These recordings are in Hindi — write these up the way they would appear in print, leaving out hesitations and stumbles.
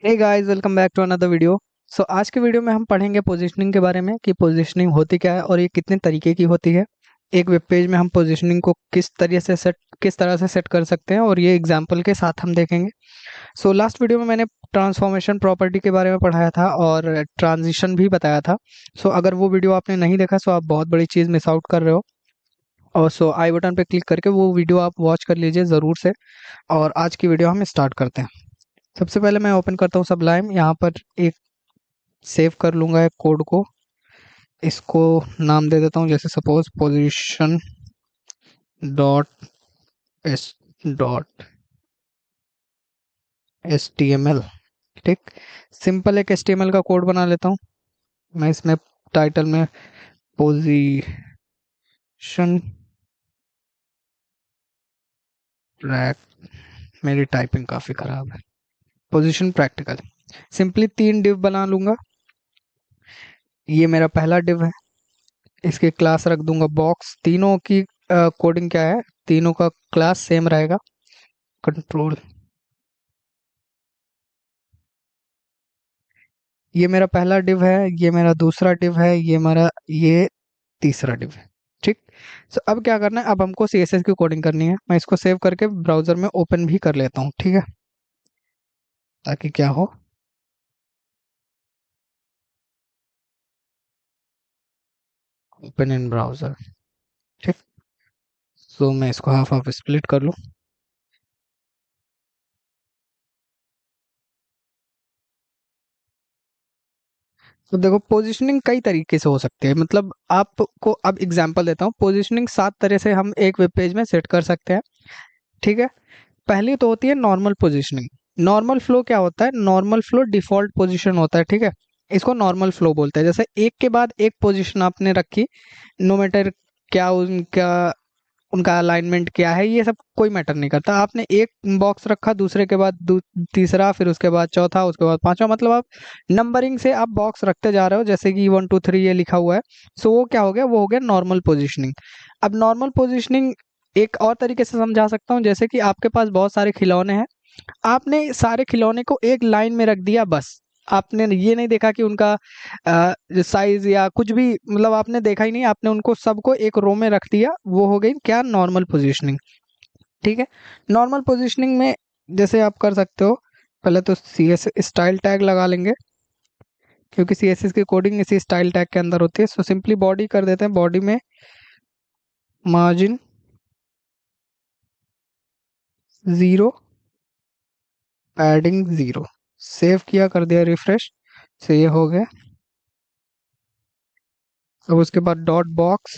Hey guys, welcome back to another video. So आज के वीडियो में हम पढ़ेंगे पोजीशनिंग के बारे में कि पोजीशनिंग होती क्या है और ये कितने तरीके की होती है। एक वेब पेज में हम पोजीशनिंग को किस तरह से सेट कर सकते हैं और ये एग्जांपल के साथ हम देखेंगे। सो लास्ट वीडियो में मैंने ट्रांसफॉर्मेशन प्रॉपर्टी के बारे में पढ़ाया था और ट्रांजिशन भी बताया था। सो अगर वो वीडियो आपने नहीं देखा सो आप बहुत बड़ी चीज़ मिस आउट कर रहे हो। और सो आई बटन पे क्लिक करके वो वीडियो आप वॉच कर लीजिए ज़रूर से। और आज की वीडियो हम स्टार्ट करते हैं। सबसे पहले मैं ओपन करता हूँ सबलाइम। यहाँ पर एक सेव कर लूँगा एक कोड को। इसको नाम दे देता हूँ, जैसे suppose position dot S dot S T M L. ठीक, सिंपल एक एच टी एम एल का कोड बना लेता हूँ मैं। इसमें टाइटल में पोजीशन ट्रैक, मेरी टाइपिंग काफ़ी ख़राब है, पोजीशन प्रैक्टिकल। सिंपली 3 डिव बना लूँगा। ये मेरा पहला डिव है। इसके क्लास रख दूंगा बॉक्स। तीनों की कोडिंग क्या है, तीनों का क्लास सेम रहेगा। कंट्रोल, ये मेरा पहला डिव है, ये मेरा दूसरा डिव है, ये तीसरा डिव है। ठीक। सो अब क्या करना है, अब हमको सीएसएस की कोडिंग करनी है। मैं इसको सेव करके ब्राउजर में ओपन भी कर लेता हूँ, ठीक है, ताकि क्या हो, ओपन इन ब्राउजर। ठीक। सो मैं इसको हाफ हाफ स्प्लिट कर लूँ। तो देखो, पोजीशनिंग कई तरीके से हो सकती है। मतलब आपको अब एग्जांपल देता हूँ। पोजीशनिंग 7 तरह से हम एक वेब पेज में सेट कर सकते हैं, ठीक है। पहली तो होती है नॉर्मल पोजीशनिंग। नॉर्मल फ्लो क्या होता है, नॉर्मल फ्लो डिफॉल्ट पोजीशन होता है, ठीक है। इसको नॉर्मल फ्लो बोलते हैं। जैसे एक के बाद एक पोजीशन आपने रखी, नो मैटर क्या उनका उनका अलाइनमेंट क्या है, ये सब कोई मैटर नहीं करता। आपने एक बॉक्स रखा, दूसरे के बाद तीसरा, फिर उसके बाद चौथा, उसके बाद पांचवा, मतलब आप नंबरिंग से आप बॉक्स रखते जा रहे हो, जैसे कि 1 2 3 ये लिखा हुआ है। सो वो क्या हो गया, वो हो गया नॉर्मल पोजिशनिंग। अब नॉर्मल पोजिशनिंग एक और तरीके से समझा सकता हूँ। जैसे कि आपके पास बहुत सारे खिलौने हैं, आपने सारे खिलौने को एक लाइन में रख दिया, बस आपने ये नहीं देखा कि उनका साइज या कुछ भी, मतलब आपने देखा ही नहीं, आपने उनको सबको एक रो में रख दिया। वो हो गई क्या, नॉर्मल पोजीशनिंग, ठीक है। नॉर्मल पोजीशनिंग में जैसे आप कर सकते हो, पहले तो सी एस स्टाइल टैग लगा लेंगे, क्योंकि सी एस एस की कोडिंग इसी स्टाइल टैग के अंदर होती है। सो सिंपली बॉडी कर देते हैं, बॉडी में मार्जिन 0, पैडिंग 0। सेव किया, कर दिया रिफ्रेश, से ये हो गया। अब उसके बाद डॉट बॉक्स,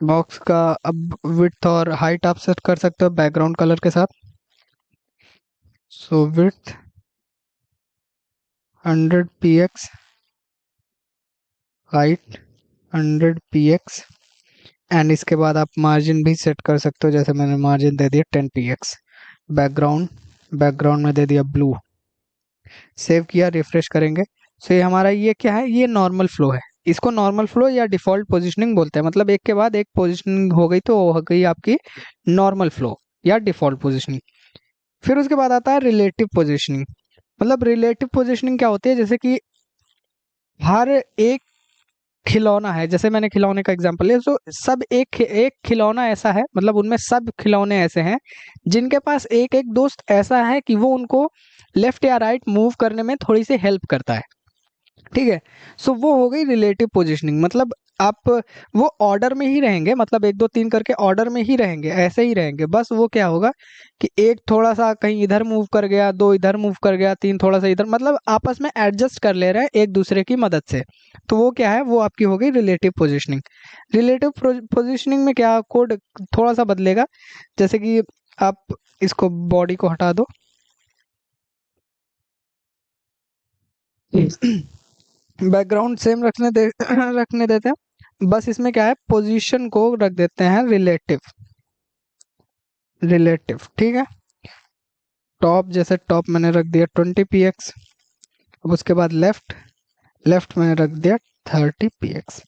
बॉक्स का अब विड्थ और हाइट आप सेट कर सकते हो बैकग्राउंड कलर के साथ। So width 100 px, height 100 px। And इसके बाद आप मार्जिन भी सेट कर सकते हो, जैसे मैंने मार्जिन दे दिया 10 px। बैकग्राउंड, बैकग्राउंड में दे दिया ब्लू। सेव किया, रिफ्रेश करेंगे। सो ये हमारा, ये क्या है, ये नॉर्मल फ्लो है। इसको नॉर्मल फ्लो या डिफॉल्ट पोजीशनिंग बोलते हैं। मतलब एक के बाद एक पोजीशनिंग हो गई तो वो हो गई आपकी नॉर्मल फ्लो या डिफॉल्ट पोजीशनिंग। फिर उसके बाद आता है रिलेटिव पोजीशनिंग। मतलब रिलेटिव पोजीशनिंग क्या होती है, जैसे कि हर एक खिलौना है, जैसे मैंने खिलौने का एग्जांपल लिया, तो सब एक एक खिलौना ऐसा है, मतलब उनमें सब खिलौने ऐसे हैं जिनके पास एक एक दोस्त ऐसा है कि वो उनको लेफ्ट या राइट मूव करने में थोड़ी सी हेल्प करता है, ठीक है। सो वो हो गई रिलेटिव पोजीशनिंग। मतलब आप वो ऑर्डर में ही रहेंगे, मतलब 1 2 3 करके ऑर्डर में ही रहेंगे, ऐसे ही रहेंगे। बस वो क्या होगा कि एक थोड़ा सा कहीं इधर मूव कर गया, दो इधर मूव कर गया, तीन थोड़ा सा इधर, मतलब आपस में एडजस्ट कर ले रहे हैं एक दूसरे की मदद से। तो वो क्या है, वो आपकी हो गई रिलेटिव पोजीशनिंग। रिलेटिव पोजीशनिंग में क्या, कोड थोड़ा सा बदलेगा। जैसे कि आप इसको बॉडी को हटा दो, बैकग्राउंड सेम रखने देते हैं। बस इसमें क्या है, पोजीशन को रख देते हैं रिलेटिव, रिलेटिव, ठीक है। टॉप, जैसे टॉप मैंने रख दिया 20 px। अब उसके बाद लेफ्ट, लेफ्ट मैंने रख दिया 30 px।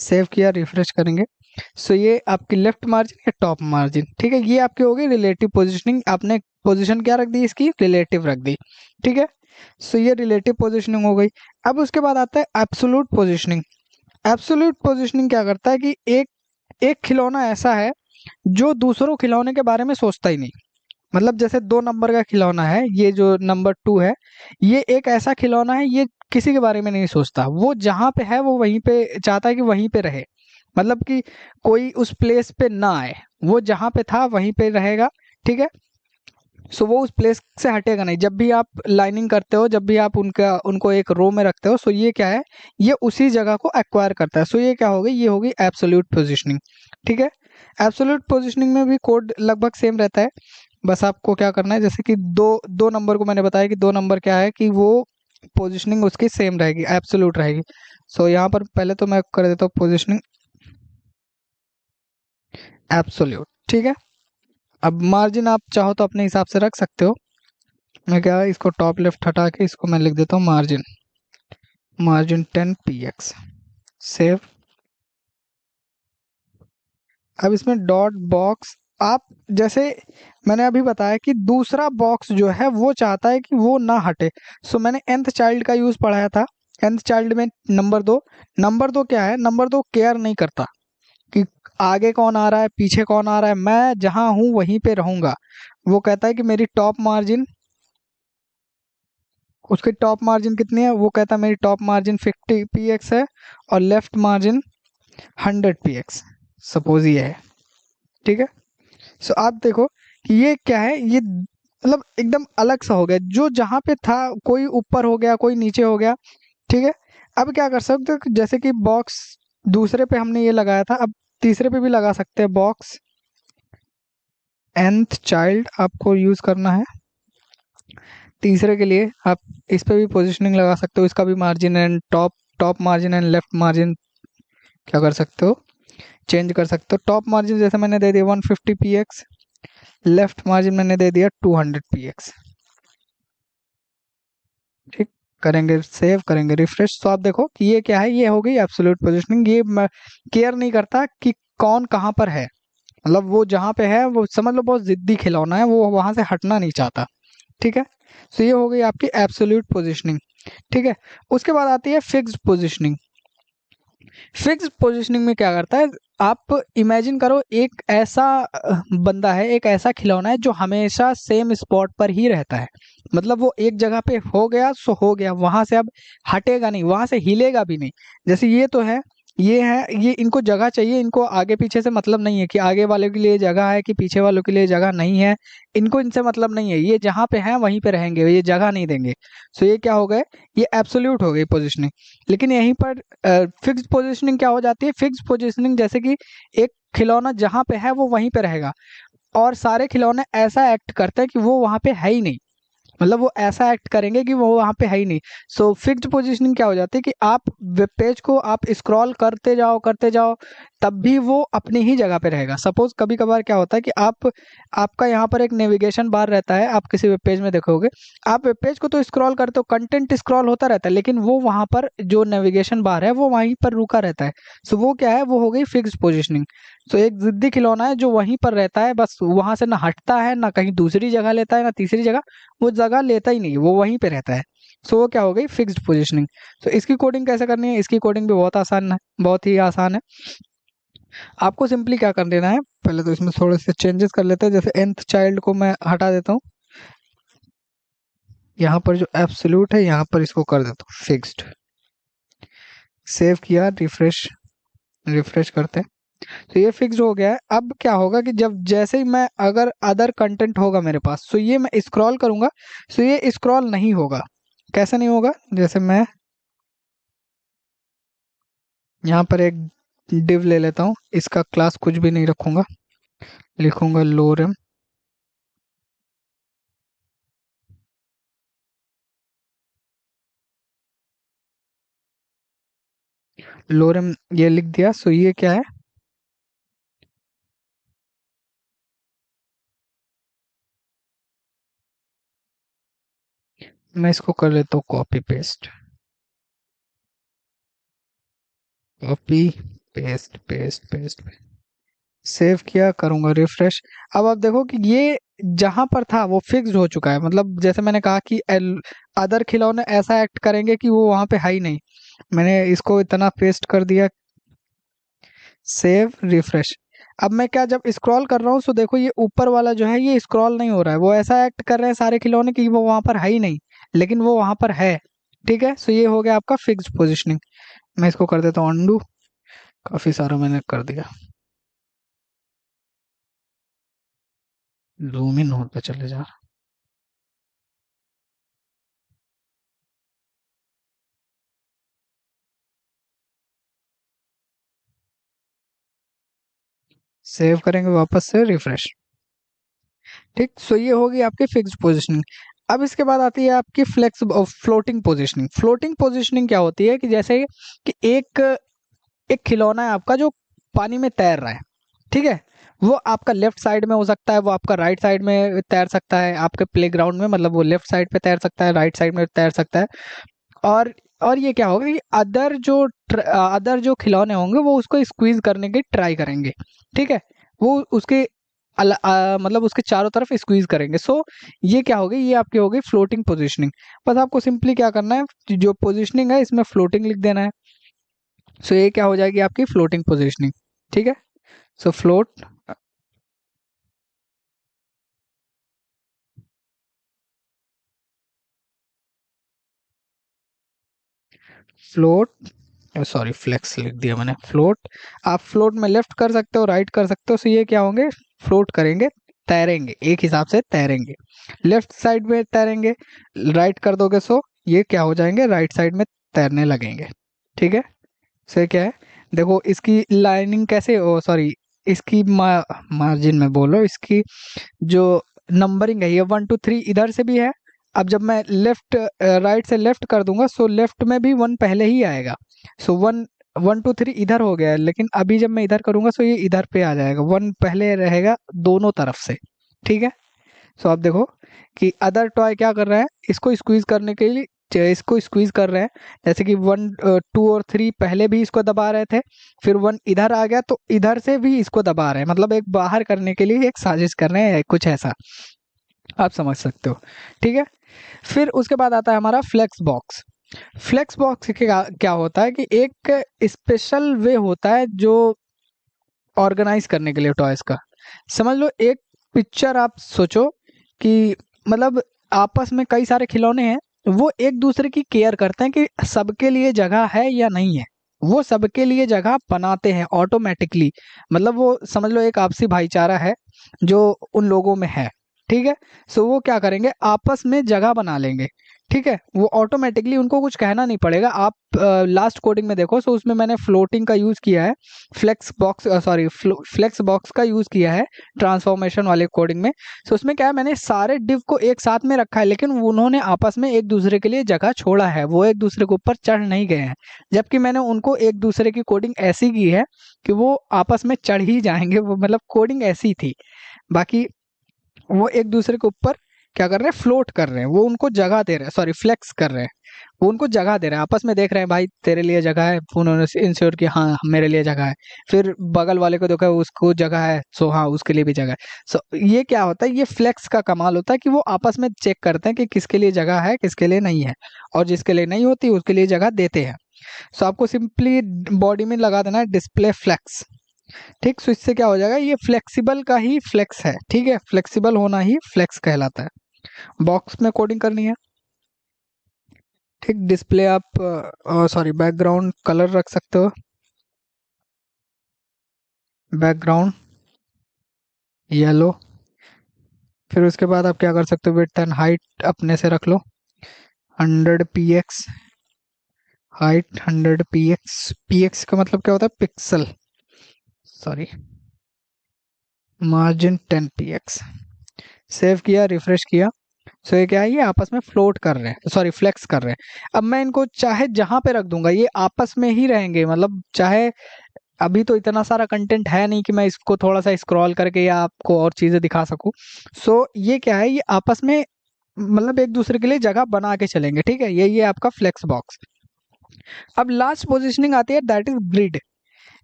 सेव किया, रिफ्रेश करेंगे। सो ये आपकी लेफ्ट मार्जिन या टॉप मार्जिन, ठीक है। ये आपकी हो गई रिलेटिव पोजिशनिंग, आपने पोजीशन क्या रख दी, इसकी रिलेटिव रख दी, ठीक है। सो ये रिलेटिव पोजिशनिंग हो गई। अब उसके बाद आता है एब्सोल्यूट पोजिशनिंग। एब्सोल्यूट पोजिशनिंग क्या करता है कि एक एक खिलौना ऐसा है जो दूसरों खिलौने के बारे में सोचता ही नहीं। मतलब जैसे 2 नंबर का खिलौना है, ये जो नंबर 2 है, ये एक ऐसा खिलौना है, ये किसी के बारे में नहीं सोचता। वो जहाँ पे है वो वहीं पे चाहता है कि वहीं पे रहे, मतलब कि कोई उस प्लेस पे ना आए, वो जहाँ पे था वहीं पे रहेगा, ठीक है। सो वो उस प्लेस से हटेगा नहीं। जब भी आप लाइनिंग करते हो, जब भी आप उनका उनको एक रो में रखते हो, सो ये क्या है, ये उसी जगह को एक्वायर करता है। सो ये क्या हो गई, ये होगी एब्सोल्यूट पोजिशनिंग, ठीक है। एब्सोल्यूट पोजिशनिंग में भी कोड लगभग सेम रहता है। बस आपको क्या करना है, जैसे कि दो दो नंबर को मैंने बताया कि 2 नंबर क्या है कि वो पोजिशनिंग उसकी सेम रहेगी, एब्सोल्यूट रहेगी। सो यहाँ पर पहले तो मैं कर देता हूँ पोजिशनिंग एब्सोल्यूट, ठीक है। अब मार्जिन आप चाहो तो अपने हिसाब से रख सकते हो। मैं क्या है, इसको टॉप लेफ्ट हटा के इसको मैं लिख देता हूँ मार्जिन, मार्जिन 10 px, सेव। अब इसमें डॉट बॉक्स, आप जैसे मैंने अभी बताया कि दूसरा बॉक्स जो है वो चाहता है कि वो ना हटे। सो मैंने nth चाइल्ड का यूज पढ़ाया था। nth चाइल्ड में नंबर 2, नंबर 2 क्या है, नंबर 2 केयर नहीं करता कि आगे कौन आ रहा है पीछे कौन आ रहा है, मैं जहां हूं वहीं पे रहूंगा। वो कहता है कि मेरी टॉप मार्जिन, उसकी टॉप मार्जिन कितनी है, वो कहता है मेरी टॉप मार्जिन 50 px है और लेफ्ट मार्जिन 100 px, सपोज ये है, ठीक है। सो आप देखो कि ये क्या है, ये मतलब एकदम अलग सा हो गया, जो जहाँ पे था कोई ऊपर हो गया कोई नीचे हो गया, ठीक है। अब क्या कर सकते हो कि जैसे कि बॉक्स दूसरे पे हमने ये लगाया था, अब तीसरे पे भी लगा सकते हैं बॉक्स, nth चाइल्ड आपको यूज करना है। तीसरे के लिए आप इस पे भी पोजीशनिंग लगा सकते हो, इसका भी margin and top, top margin and left margin क्या कर सकते हो, चेंज कर सकते हो। टॉप मार्जिन जैसे मैंने दे दिया 150 px, लेफ्ट मार्जिन मैंने दे दिया 200 px, ठीक। करेंगे सेव, करेंगे रिफ्रेश, तो आप देखो कि ये क्या है, ये हो गई एब्सोल्यूट पोजीशनिंग। ये केयर नहीं करता कि कौन कहाँ पर है, मतलब वो जहाँ पे है वो समझ लो बहुत जिद्दी खिलौना है, वो वहां से हटना नहीं चाहता, ठीक है। तो ये हो गई आपकी एब्सोल्यूट पोजीशनिंग, ठीक है। उसके बाद आती है फिक्स्ड पोजीशनिंग। फिक्स्ड पोजीशनिंग में क्या करता है, आप इमेजिन करो एक ऐसा बंदा है, एक ऐसा खिलौना है जो हमेशा सेम स्पॉट पर ही रहता है। मतलब वो एक जगह पे हो गया सो हो गया, वहां से अब हटेगा नहीं, वहां से हिलेगा भी नहीं। जैसे ये तो है, ये है, ये इनको जगह चाहिए, इनको आगे पीछे से मतलब नहीं है कि आगे वालों के लिए जगह है कि पीछे वालों के लिए जगह नहीं है। इनको इनसे मतलब नहीं है, ये जहाँ पे है वहीं पे रहेंगे, ये जगह नहीं देंगे। सो ये क्या हो गए, ये एब्सोल्यूट हो गई पोजिशनिंग। लेकिन यहीं पर फिक्स्ड पोजीशनिंग क्या हो जाती है, फिक्स्ड पोजीशनिंग जैसे कि एक खिलौना जहां पे है वो वहीं पे रहेगा, और सारे खिलौने ऐसा एक्ट करते हैं कि वो वहां पे है ही नहीं। मतलब वो ऐसा एक्ट करेंगे कि वो वहां पे है ही नहीं। सो फिक्स्ड पोजीशनिंग क्या हो जाती है कि आप वेब पेज को आप स्क्रॉल करते जाओ, तब भी वो अपनी ही जगह पे रहेगा। सपोज कभी कभार क्या होता है कि आप, आपका यहाँ पर एक नेविगेशन बार रहता है, आप किसी वेब पेज में देखोगे, आप वेब पेज को तो स्क्रॉल करते हो, कंटेंट स्क्रॉल होता रहता है, लेकिन वो वहां पर जो नेविगेशन बार है वो वहीं पर रुका रहता है। सो वो क्या है, वो हो गई फिक्स्ड पोजीशनिंग। सो एक जिद्दी खिलौना है जो वहीं पर रहता है, बस वहां से ना हटता है, ना कहीं दूसरी जगह लेता है, ना तीसरी जगह, वो जगह लेता ही नहीं, वो वहीं पे रहता है। सो वो क्या हो गई, फिक्स्ड पोजीशनिंग। तो इसकी कोडिंग कैसे करनी है, इसकी कोडिंग भी बहुत आसान है, बहुत ही आसान है। आपको सिंपली क्या कर देना है, पहले तो इसमें थोड़े से चेंजेस कर लेते हैं। जैसे nth चाइल्ड को मैं हटा देता हूँ, यहाँ पर जो एब्सोल्यूट है यहाँ पर इसको कर देता हूँ फिक्स्ड, सेव किया, रिफ्रेश, रिफ्रेश करते हैं। तो ये फिक्स्ड हो गया है। अब क्या होगा कि जब जैसे ही मैं अगर अदर कंटेंट होगा मेरे पास, तो ये मैं स्क्रॉल करूंगा, तो ये स्क्रॉल नहीं होगा। कैसे नहीं होगा, जैसे मैं यहाँ पर एक डिव ले लेता हूँ, इसका क्लास कुछ भी नहीं रखूंगा, लिखूंगा लोरेम। लोरेम ये लिख दिया। सो ये क्या है, मैं इसको कर लेता हूँ copy paste, copy paste paste paste, save किया, करूंगा रिफ्रेश। अब आप देखो कि ये जहां पर था वो फिक्स्ड हो चुका है, मतलब जैसे मैंने कहा कि अदर खिलौने ऐसा एक्ट करेंगे कि वो वहां पे है ही नहीं। मैंने इसको इतना पेस्ट कर दिया, सेव रिफ्रेश। अब मैं क्या जब स्क्रॉल कर रहा हूँ तो देखो ये ऊपर वाला जो है ये स्क्रॉल नहीं हो रहा है, वो ऐसा एक्ट कर रहे हैं सारे खिलौने कि वो वहां पर है ही नहीं, लेकिन वो वहां पर है। ठीक है, सो ये हो गया आपका फिक्स्ड पोजिशनिंग। मैं इसको कर देता हूँ अंडू, काफी सारा मैंने कर दिया, जूम इन होता चले जा। सेव करेंगे वापस से रिफ्रेश। ठीक, सो ये होगी आपकी फिक्स्ड पोजीशनिंग। अब इसके बाद आती है आपकी flex floating positioning. Floating positioning क्या होती है कि जैसे कि एक एक खिलौना है आपका जो पानी में तैर रहा है, ठीक है, वो आपका लेफ्ट साइड में हो सकता है, वो आपका राइट साइड में तैर सकता है, आपके प्लेग्राउंड में, मतलब वो लेफ्ट साइड पे तैर सकता है, राइट साइड में तैर सकता है। और और ये क्या होगा कि अदर जो खिलौने होंगे वो उसको स्क्वीज करने की ट्राई करेंगे। ठीक है, वो उसके मतलब उसके चारों तरफ स्क्वीज करेंगे। सो ये क्या होगी, ये आपकी होगी फ्लोटिंग पोजीशनिंग। बस आपको सिंपली क्या करना है, जो पोजीशनिंग है इसमें फ्लोटिंग लिख देना है। सो ये क्या हो जाएगी आपकी फ्लोटिंग पोजीशनिंग। ठीक है, सो फ्लोट, फ्लोट, सॉरी फ्लेक्स लिख दिया मैंने, फ्लोट। आप फ्लोट में लेफ्ट कर सकते हो, राइट कर सकते हो। सो ये क्या होंगे, फ्लोट करेंगे, तैरेंगे, एक हिसाब से तैरेंगे, लेफ्ट साइड में तैरेंगे, राइट कर दोगे सो ये क्या हो जाएंगे, राइट साइड में तैरने लगेंगे। ठीक है, सो ये क्या है, देखो इसकी लाइनिंग कैसे, ओ सॉरी, इसकी मार्जिन में बोलो, इसकी जो नंबरिंग है ये 1 2 3 इधर से भी है। अब जब मैं लेफ्ट राइट से लेफ्ट कर दूंगा सो लेफ्ट में भी 1 पहले ही आएगा। सो 1 1 2 3 इधर हो गया है, लेकिन अभी जब मैं इधर करूंगा सो ये इधर पे आ जाएगा, 1 पहले रहेगा दोनों तरफ से। ठीक है, सो आप देखो कि अदर टॉय क्या कर रहा है, इसको स्क्वीज करने के लिए इसको स्क्वीज कर रहे हैं। जैसे कि 1 2 और 3 पहले भी इसको दबा रहे थे, फिर 1 इधर आ गया तो इधर से भी इसको दबा रहे हैं, मतलब एक बाहर करने के लिए एक साजिश कर रहे हैं, कुछ ऐसा आप समझ सकते हो। ठीक है, फिर उसके बाद आता है हमारा फ्लेक्स बॉक्स। फ्लेक्स बॉक्स क्या क्या होता है कि एक स्पेशल वे होता है जो ऑर्गेनाइज करने के लिए टॉयज का। समझ लो एक पिक्चर आप सोचो कि मतलब आपस में कई सारे खिलौने हैं, वो एक दूसरे की केयर करते हैं कि सबके लिए जगह है या नहीं है, वो सबके लिए जगह बनाते हैं ऑटोमेटिकली। मतलब वो समझ लो एक आपसी भाईचारा है जो उन लोगों में है। ठीक है, सो वो क्या करेंगे, आपस में जगह बना लेंगे। ठीक है, वो ऑटोमेटिकली, उनको कुछ कहना नहीं पड़ेगा। आप लास्ट कोडिंग में देखो, सो उसमें मैंने फ्लोटिंग का यूज किया है, flex box sorry flex box का यूज किया है ट्रांसफॉर्मेशन वाले कोडिंग में। सो उसमें क्या है, मैंने सारे डिव को एक साथ में रखा है, लेकिन उन्होंने आपस में एक दूसरे के लिए जगह छोड़ा है, वो एक दूसरे के ऊपर चढ़ नहीं गए हैं। जबकि मैंने उनको एक दूसरे की कोडिंग ऐसी की है कि वो आपस में चढ़ ही जाएंगे, वो मतलब कोडिंग ऐसी थी। बाकी वो एक दूसरे के ऊपर क्या कर रहे हैं, फ्लोट कर रहे हैं, वो उनको जगह दे रहे हैं, सॉरी फ्लेक्स कर रहे हैं, वो उनको जगह दे रहे हैं, आपस में देख रहे हैं भाई तेरे लिए जगह है, उन्होंने इंश्योर किया हाँ मेरे लिए जगह है। फिर बगल वाले को देखा उसको जगह है, सो हाँ उसके लिए भी जगह है। सो ये क्या होता है, ये फ्लेक्स का कमाल होता है कि वो आपस में चेक करते हैं कि किसके लिए जगह है किसके लिए नहीं है, और जिसके लिए नहीं होती उसके लिए जगह देते हैं। सो आपको सिंपली बॉडी में लगा देना है डिस्प्ले फ्लेक्स। ठीक, सो इससे क्या हो जाएगा, ये फ्लेक्सिबल का ही फ्लेक्स है। ठीक है, फ्लेक्सिबल होना ही फ्लेक्स कहलाता है। बॉक्स में कोडिंग करनी है। ठीक, डिस्प्ले आप सॉरी बैकग्राउंड कलर रख सकते हो, बैकग्राउंड येलो। फिर उसके बाद आप क्या कर सकते हो, विड्थ एंड हाइट अपने से रख लो 100 px, हाइट 100 px। px का मतलब क्या होता है, pixel, sorry, margin 10 px। Save किया, रिफ्रेश किया। सो ये क्या है, ये आपस में फ्लोट कर रहे हैं, सॉरी फ्लेक्स कर रहे हैं। अब मैं इनको चाहे जहां पे रख दूंगा ये आपस में ही रहेंगे, मतलब चाहे अभी तो इतना सारा कंटेंट है नहीं कि मैं इसको थोड़ा सा स्क्रॉल करके या आपको और चीजें दिखा सकूं। सो ये क्या है, ये आपस में मतलब एक दूसरे के लिए जगह बना के चलेंगे। ठीक है, ये आपका फ्लेक्स बॉक्स। अब लास्ट पोजिशनिंग आती है दैट इज ग्रिड।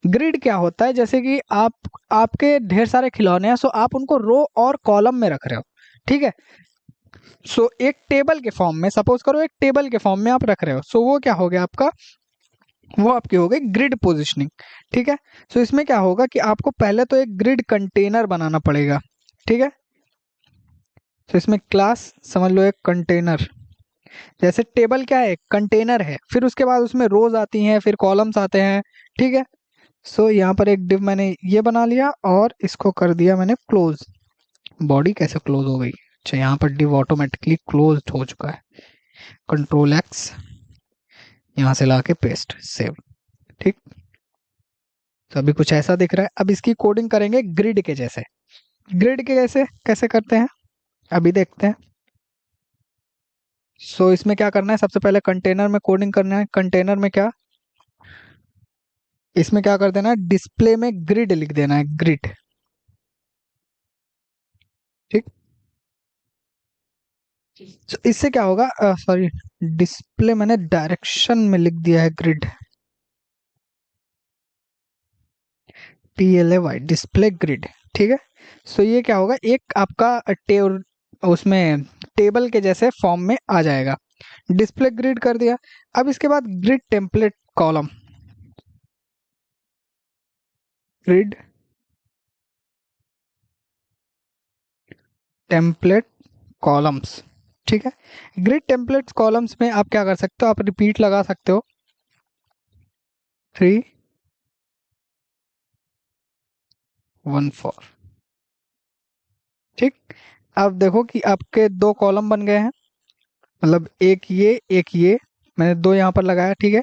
ग्रिड क्या होता है, जैसे कि आपके ढेर सारे खिलौने हैं, सो आप उनको रो और कॉलम में रख रहे हो, ठीक है। सो एक टेबल के फॉर्म में, सपोज करो एक टेबल के फॉर्म में आप रख रहे हो, सो वो क्या हो गया आपका, वो आपकी हो गई ग्रिड पोजिशनिंग, ठीक है। सो इसमें क्या होगा कि आपको पहले तो एक ग्रिड कंटेनर बनाना पड़ेगा, ठीक है। तो इसमें क्लास समझ लो एक कंटेनर, जैसे टेबल क्या है, कंटेनर है, फिर उसके बाद उसमें रोज आती हैं, फिर कॉलम्स आते हैं, ठीक है। सो यहाँ पर एक डिव मैंने ये बना लिया और इसको कर दिया मैंने क्लोज। बॉडी कैसे क्लोज हो गई, अच्छा यहाँ पर डिव ऑटोमेटिकली क्लोज हो चुका है, कंट्रोल एक्स, यहाँ से ला के पेस्ट सेव, ठीक। तो अभी कुछ ऐसा दिख रहा है। अब इसकी कोडिंग करेंगे ग्रिड के जैसे। ग्रिड के कैसे कैसे करते हैं अभी देखते हैं। सो इसमें क्या करना है, सबसे पहले कंटेनर में कोडिंग करना है। कंटेनर में क्या, इसमें क्या कर देना है, डिस्प्ले में ग्रिड लिख देना है, ग्रिड, ठीक। तो इससे क्या होगा, सॉरी, डिस्प्ले मैंने डायरेक्शन में लिख दिया है ग्रिड, PLAY, डिस्प्ले ग्रिड, ठीक है। सो ये क्या होगा, एक आपका उसमें टेबल के जैसे फॉर्म में आ जाएगा। डिस्प्ले ग्रिड कर दिया। अब इसके बाद grid template column, grid template columns, ठीक है। ग्रिड टेम्पलेट कॉलम्स में आप क्या कर सकते हो, आप रिपीट लगा सकते हो, 314, ठीक। अब देखो कि आपके दो कॉलम बन गए हैं, मतलब एक ये मैंने दो यहाँ पर लगाया, ठीक है।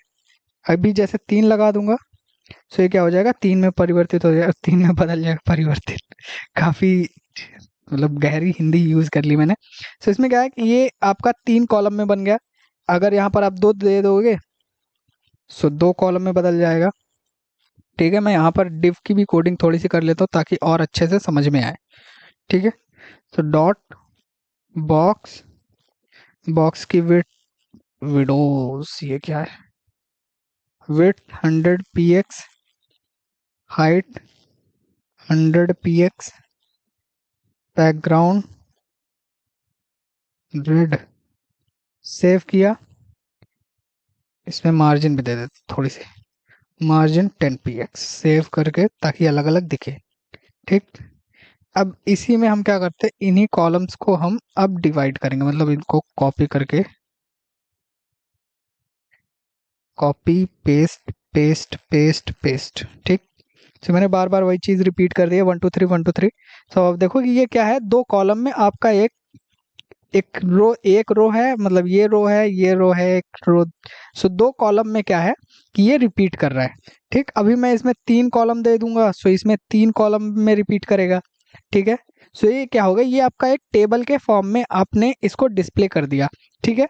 अभी जैसे 3 लगा दूंगा, सो ये क्या हो जाएगा, 3 में परिवर्तित हो जाएगा, 3 में बदल जाएगा, परिवर्तित काफी मतलब गहरी हिंदी यूज कर ली मैंने। सो इसमें क्या है कि ये आपका 3 कॉलम में बन गया। अगर यहाँ पर आप 2 दे दोगे, सो 2 कॉलम में बदल जाएगा, ठीक है। मैं यहाँ पर डिव की भी कोडिंग थोड़ी सी कर लेता हूँ ताकि और अच्छे से समझ में आए, ठीक है। तो डॉट बॉक्स, बॉक्स की विडोज ये क्या है, with 100 px, height 100 px, background red, save किया। इसमें मार्जिन भी दे देते थोड़ी सी, मार्जिन 10 px, सेव करके ताकि अलग अलग दिखे, ठीक। अब इसी में हम क्या करते हैं, इन्हीं कॉलम्स को हम अब डिवाइड करेंगे, मतलब इनको कॉपी करके, copy paste paste paste paste, ठीक। तो मैंने बार बार वही चीज रिपीट कर दी है, 1 2 3 1 2 3। तो अब देखो कि ये क्या है, दो कॉलम में आपका एक रो है, मतलब ये रो है, ये रो है, एक रो। सो दो कॉलम में क्या है कि ये रिपीट कर रहा है, ठीक। अभी मैं इसमें 3 कॉलम दे दूंगा, सो इसमें 3 कॉलम में रिपीट करेगा, ठीक है। सो ये क्या होगा, ये आपका एक टेबल के फॉर्म में आपने इसको डिस्प्ले कर दिया, ठीक है।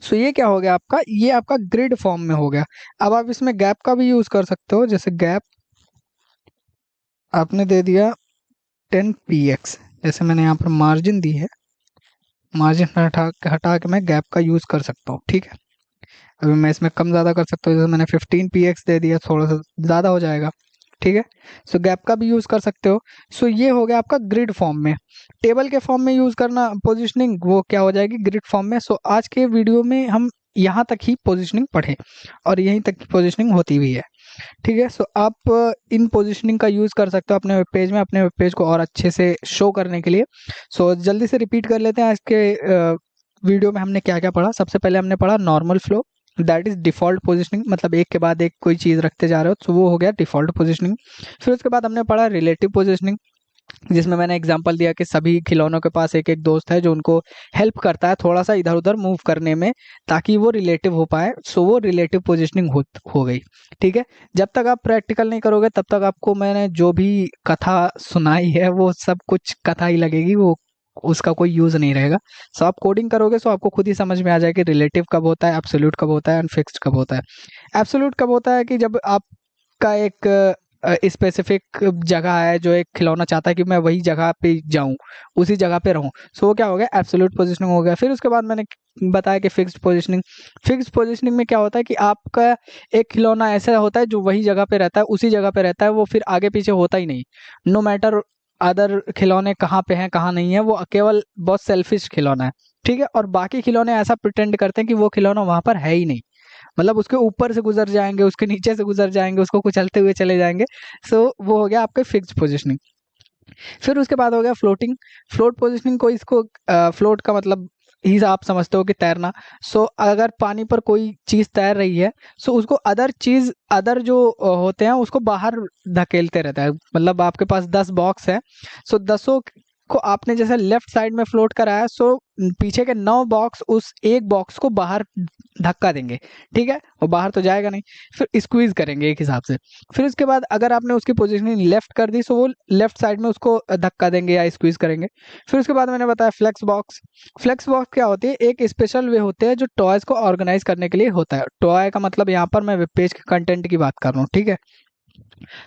सो ये क्या हो गया आपका, ये आपका ग्रिड फॉर्म में हो गया। अब आप इसमें गैप का भी यूज कर सकते हो, जैसे गैप आपने दे दिया 10 px, जैसे मैंने यहाँ पर मार्जिन दी है, मार्जिन हटा के मैं गैप का यूज कर सकता हूँ, ठीक है। अभी मैं इसमें कम ज़्यादा कर सकता हूँ, जैसे मैंने 15 px दे दिया, थोड़ा सा ज़्यादा हो जाएगा, ठीक है। सो गैप का भी यूज़ कर सकते हो। सो ये हो गया आपका ग्रिड फॉर्म में। टेबल के फॉर्म में यूज़ करना पोजिशनिंग, वो क्या हो जाएगी, ग्रिड फॉर्म में। सो आज के वीडियो में हम यहाँ तक ही पोजिशनिंग पढ़े और यहीं तक की पोजिशनिंग होती भी है, ठीक है। सो आप इन पोजिशनिंग का यूज़ कर सकते हो अपने वेब पेज में, अपने वेब पेज को और अच्छे से शो करने के लिए। सो जल्दी से रिपीट कर लेते हैं, आज के वीडियो में हमने क्या क्या पढ़ा। सबसे पहले हमने पढ़ा normal flow, that is default positioning, मतलब एक के बाद एक कोई चीज़ रखते जा रहे हो, तो वो हो गया डिफॉल्ट पोजिशनिंग। फिर उसके बाद हमने पढ़ा रिलेटिव पोजिशनिंग, जिसमें मैंने एग्जांपल दिया कि सभी खिलौनों के पास एक एक दोस्त है जो उनको हेल्प करता है थोड़ा सा इधर उधर मूव करने में, ताकि वो रिलेटिव हो पाए। सो वो रिलेटिव पोजीशनिंग हो गई, ठीक है। जब तक आप प्रैक्टिकल नहीं करोगे तब तक आपको मैंने जो भी कथा सुनाई है वो सब कुछ कथा ही लगेगी, वो उसका कोई यूज नहीं रहेगा। सो आप कोडिंग करोगे सो आपको खुद ही समझ में आ जाएगा कि रिलेटिव कब होता है, एब्सोल्यूट कब होता है, एंड फिक्स्ड कब होता है। एब्सोल्यूट कब होता है कि जब आपका एक स्पेसिफिक जगह है जो एक खिलौना चाहता है कि मैं वही जगह पे जाऊं, उसी जगह पे रहूं। सो वो क्या हो गया, एब्सोल्यूट पोजीशनिंग हो गया। फिर उसके बाद मैंने बताया कि फिक्स्ड पोजीशनिंग। फिक्स्ड पोजीशनिंग में क्या होता है कि आपका एक खिलौना ऐसा होता है जो वही जगह पे रहता है, उसी जगह पे रहता है, वो फिर आगे पीछे होता ही नहीं। नो मैटर अदर खिलौने कहाँ पे हैं कहाँ नहीं है, वो केवल बहुत सेल्फिश खिलौना है, ठीक है। और बाकी खिलौने ऐसा प्रिटेंड करते हैं कि वो खिलौना वहां पर है ही नहीं, मतलब उसके ऊपर से गुजर जाएंगे, उसके नीचे से गुजर जाएंगे, उसको कुचलते हुए चले जाएंगे। सो वो हो गया आपके फिक्स्ड पोजीशनिंग। फिर उसके बाद हो गया फ्लोटिंग। फ्लोट पोजीशनिंग को, इसको फ्लोट का मतलब ही आप समझते हो कि तैरना। सो अगर पानी पर कोई चीज तैर रही है, सो उसको अदर जो होते हैं उसको बाहर धकेलते रहता है। मतलब आपके पास 10 बॉक्स है, सो 10 को आपने जैसे लेफ्ट साइड में फ्लोट कराया, सो पीछे के 9 बॉक्स उस एक बॉक्स को बाहर धक्का देंगे, ठीक है। वो बाहर तो जाएगा नहीं, फिर स्क्वीज करेंगे एक हिसाब से। फिर उसके बाद अगर आपने उसकी पोजीशनिंग लेफ्ट कर दी, सो वो लेफ्ट साइड में उसको धक्का देंगे या स्क्वीज करेंगे। फिर उसके बाद मैंने बताया फ्लेक्स बॉक्स। फ्लेक्स बॉक्स क्या होती है, एक स्पेशल वे होते हैं जो टॉयज को ऑर्गेनाइज करने के लिए होता है। टॉय का मतलब यहाँ पर मैं वेब पेज के कंटेंट की बात कर रहा हूँ, ठीक है।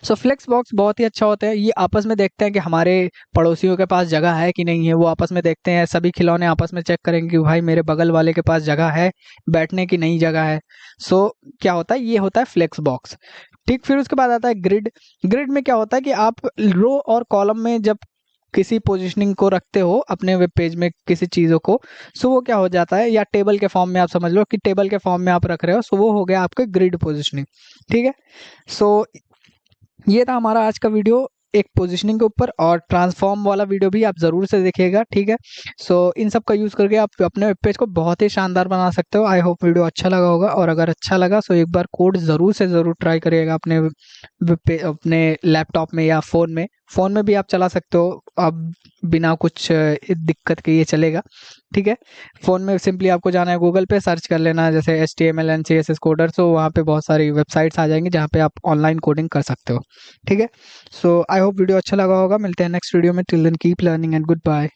सो फ्लेक्स बॉक्स बहुत ही अच्छा होता है। ये आपस में देखते हैं कि हमारे पड़ोसियों के पास जगह है कि नहीं है, वो आपस में देखते हैं, सभी खिलौने आपस में चेक करेंगे कि भाई मेरे बगल वाले के पास जगह है बैठने की, नहीं जगह है। सो क्या होता है, ये होता है फ्लेक्स बॉक्स, ठीक। फिर उसके बाद आता है ग्रिड। ग्रिड में क्या होता है कि आप रो और कॉलम में जब किसी पोजीशनिंग को रखते हो अपने वेब पेज में किसी चीज़ों को, सो वो क्या हो जाता है, या टेबल के फॉर्म में आप समझ लो कि टेबल के फॉर्म में आप रख रहे हो, सो वो हो गया आपके ग्रिड पोजीशनिंग, ठीक है। सो ये था हमारा आज का वीडियो एक पोजीशनिंग के ऊपर, और ट्रांसफॉर्म वाला वीडियो भी आप जरूर से देखिएगा, ठीक है। सो इन सब का यूज करके आप अपने वेब पेज को बहुत ही शानदार बना सकते हो। आई होप वीडियो अच्छा लगा होगा, और अगर अच्छा लगा तो एक बार कोड जरूर से जरूर ट्राई करिएगा अपने वेब पे, अपने लैपटॉप में या फोन में भी आप चला सकते हो, अब बिना कुछ दिक्कत के ये चलेगा, ठीक है। फोन में सिंपली आपको जाना है, गूगल पे सर्च कर लेना जैसे HTML एंड CSS कोडर, तो वहाँ पे बहुत सारी वेबसाइट्स आ जाएंगी जहाँ पे आप ऑनलाइन कोडिंग कर सकते हो, ठीक है। सो आई होप वीडियो अच्छा लगा होगा, मिलते हैं नेक्स्ट वीडियो में। Till then keep learning and good bye.